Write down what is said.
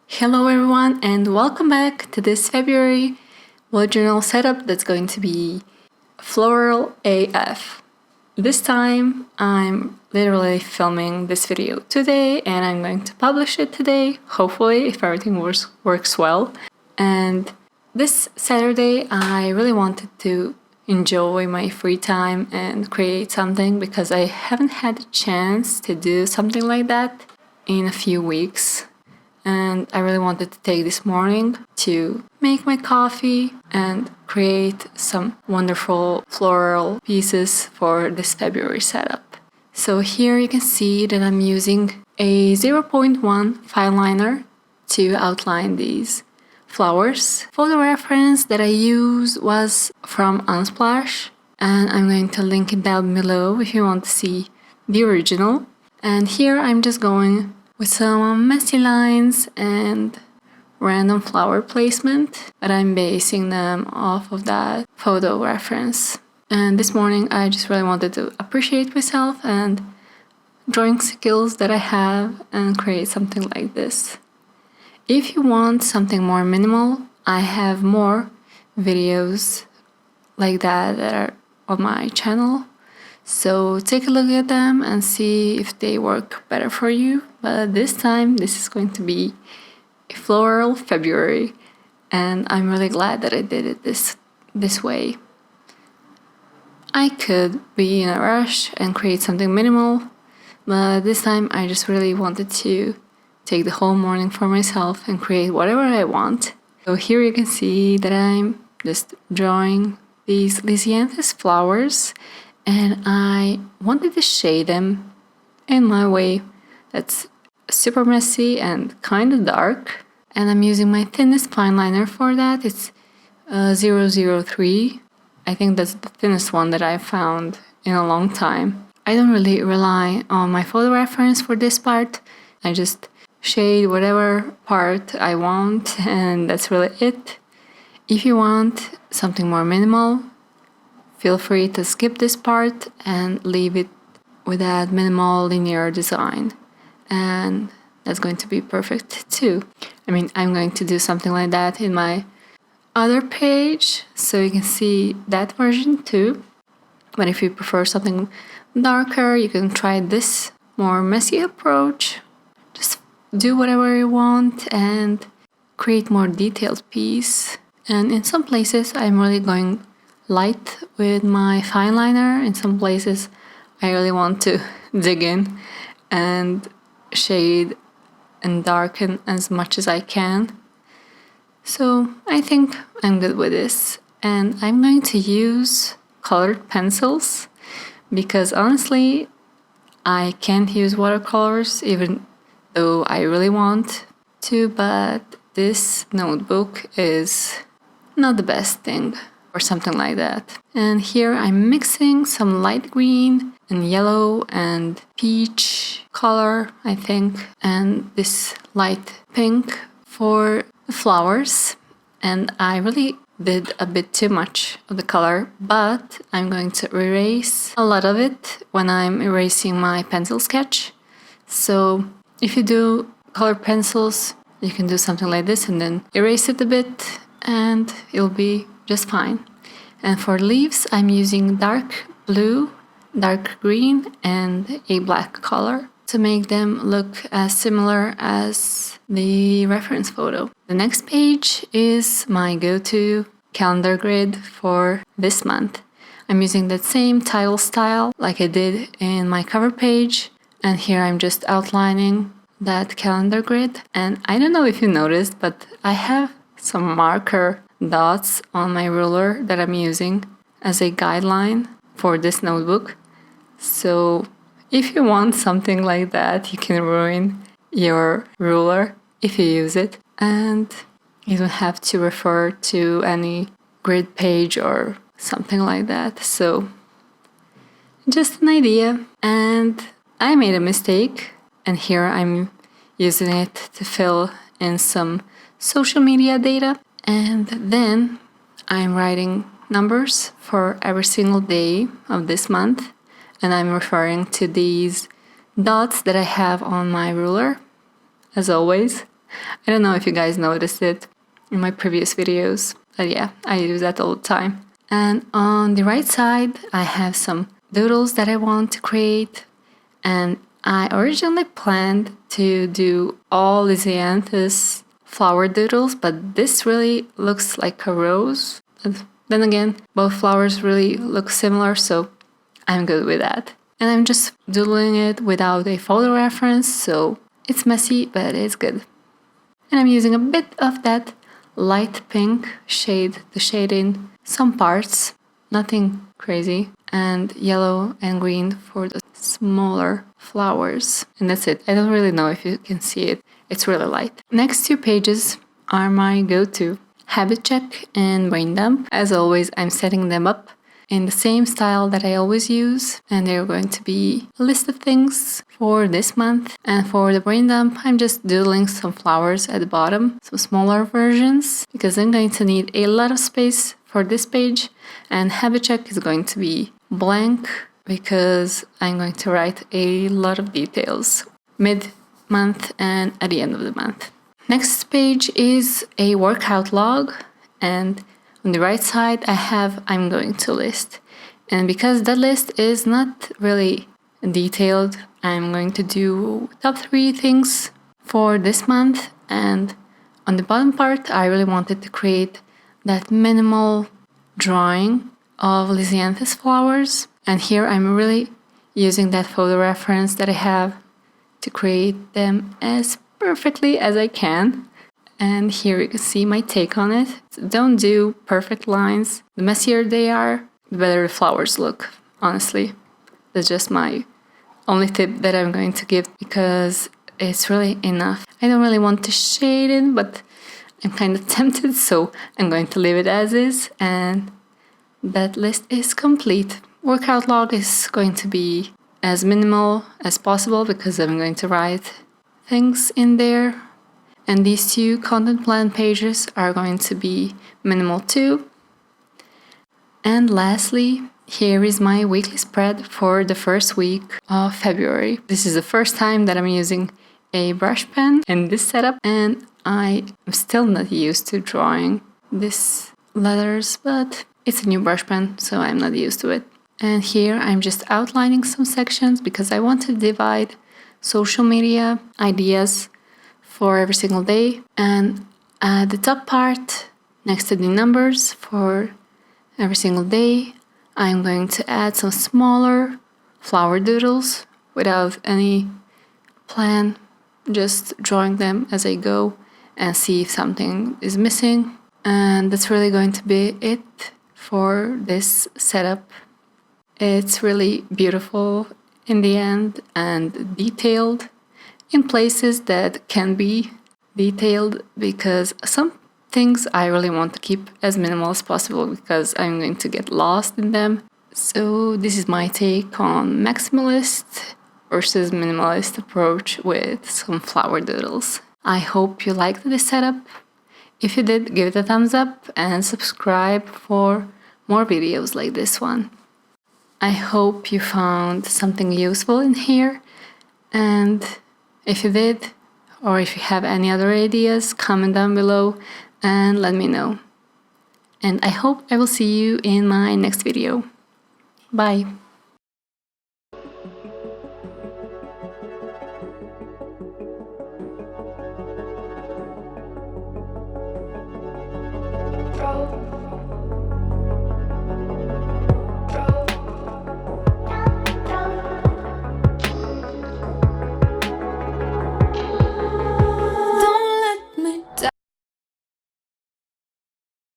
Hello everyone and welcome back to this February bullet journal setup that's going to be floral AF. This time I'm literally filming this video today and I'm going to publish it today, hopefully, if everything works well. And this Saturday I really wanted to enjoy my free time and create something because I haven't had a chance to do something like that in a few weeks. And I really wanted to take this morning to make my coffee and create some wonderful floral pieces for this February setup. So here you can see that I'm using a 0.1 fine liner to outline these flowers. Photo reference that I used was from Unsplash, and I'm going to link it down below if you want to see the original. And here I'm just going with some messy lines and random flower placement, but I'm basing them off of that photo reference. And this morning I just really wanted to appreciate myself and drawing skills that I have and create something like this. If you want something more minimal, I have more videos like that are on my channel. So take a look at them and see if they work better for you. But this time, this is going to be a Floral February, and I'm really glad that I did it this way. I could be in a rush and create something minimal, but this time I just really wanted to take the whole morning for myself and create whatever I want. So here you can see that I'm just drawing these lisianthus flowers, and I wanted to shade them in my way that's super messy and kind of dark. And I'm using my thinnest fine liner for that. It's 003. I think that's the thinnest one that I've found in a long time. I don't really rely on my photo reference for this part. I just shade whatever part I want, and that's really it. If you want something more minimal, feel free to skip this part and leave it with that minimal linear design. And that's going to be perfect too. I mean, I'm going to do something like that in my other page, so you can see that version too. But if you prefer something darker, you can try this more messy approach. Just do whatever you want and create more detailed piece. And in some places, I'm really going light with my fine liner. In some places I really want to dig in and shade and darken as much as I can. So I think I'm good with this, and I'm going to use colored pencils because honestly I can't use watercolors even though I really want to, but this notebook is not the best thing or something like that. And here I'm mixing some light green and yellow and peach color, I think, and this light pink for the flowers. And I really did a bit too much of the color, but I'm going to erase a lot of it when I'm erasing my pencil sketch. So if you do colored pencils, you can do something like this and then erase it a bit and it'll be just fine. And for leaves, I'm using dark blue, dark green, and a black color to make them look as similar as the reference photo. The next page is my go-to calendar grid for this month. I'm using that same title style like I did in my cover page, and here I'm just outlining that calendar grid. And I don't know if you noticed, but I have some marker dots on my ruler that I'm using as a guideline for this notebook. So if you want something like that, you can ruin your ruler if you use it, and you don't have to refer to any grid page or something like that. So just an idea. And I made a mistake, and here I'm using it to fill in some social media data. And then I'm writing numbers for every single day of this month and I'm referring to these dots that I have on my ruler, as always. I don't know if you guys noticed it in my previous videos, but yeah, I use that all the time. And on the right side, I have some doodles that I want to create, and I originally planned to do all lisianthus flower doodles, but this really looks like a rose. But then again, both flowers really look similar, so I'm good with that. And I'm just doodling it without a photo reference, so it's messy, but it's good. And I'm using a bit of that light pink shade to shade in some parts, nothing crazy, and yellow and green for the smaller flowers. And that's it. I don't really know if you can see it. It's really light. Next two pages are my go-to habit check and brain dump. As always, I'm setting them up in the same style that I always use, and they're going to be a list of things for this month. And for the brain dump, I'm just doodling some flowers at the bottom, some smaller versions, because I'm going to need a lot of space for this page, and habit check is going to be blank because I'm going to write a lot of details mid-month and at the end of the month. Next page is a workout log, and on the right side, I'm going to list. And because that list is not really detailed, I'm going to do top 3 things for this month. And on the bottom part, I really wanted to create that minimal drawing of lisianthus flowers. And here I'm really using that photo reference that I have to create them as perfectly as I can. And here you can see my take on it. Don't do perfect lines. The messier they are, the better the flowers look, honestly. That's just my only tip that I'm going to give, because it's really enough. I don't really want to shade it, but I'm kind of tempted, so I'm going to leave it as is. And that list is complete. Workout log is going to be as minimal as possible because I'm going to write things in there. And these 2 content plan pages are going to be minimal too. And lastly, here is my weekly spread for the first week of February. This is the first time that I'm using a brush pen in this setup, and I am still not used to drawing these letters, but it's a new brush pen, so I'm not used to it. And here I'm just outlining some sections because I want to divide social media ideas for every single day. And at the top part, next to the numbers for every single day, I'm going to add some smaller flower doodles without any plan, just drawing them as I go and see if something is missing. And that's really going to be it for this setup. It's really beautiful in the end and detailed in places that can be detailed, because some things I really want to keep as minimal as possible because I'm going to get lost in them. So this is my take on maximalist versus minimalist approach with some flower doodles. I hope you liked this setup. If you did, give it a thumbs up and subscribe for more videos like this one. I hope you found something useful in here, and if you did, or if you have any other ideas, comment down below and let me know. And I hope I will see you in my next video. Bye!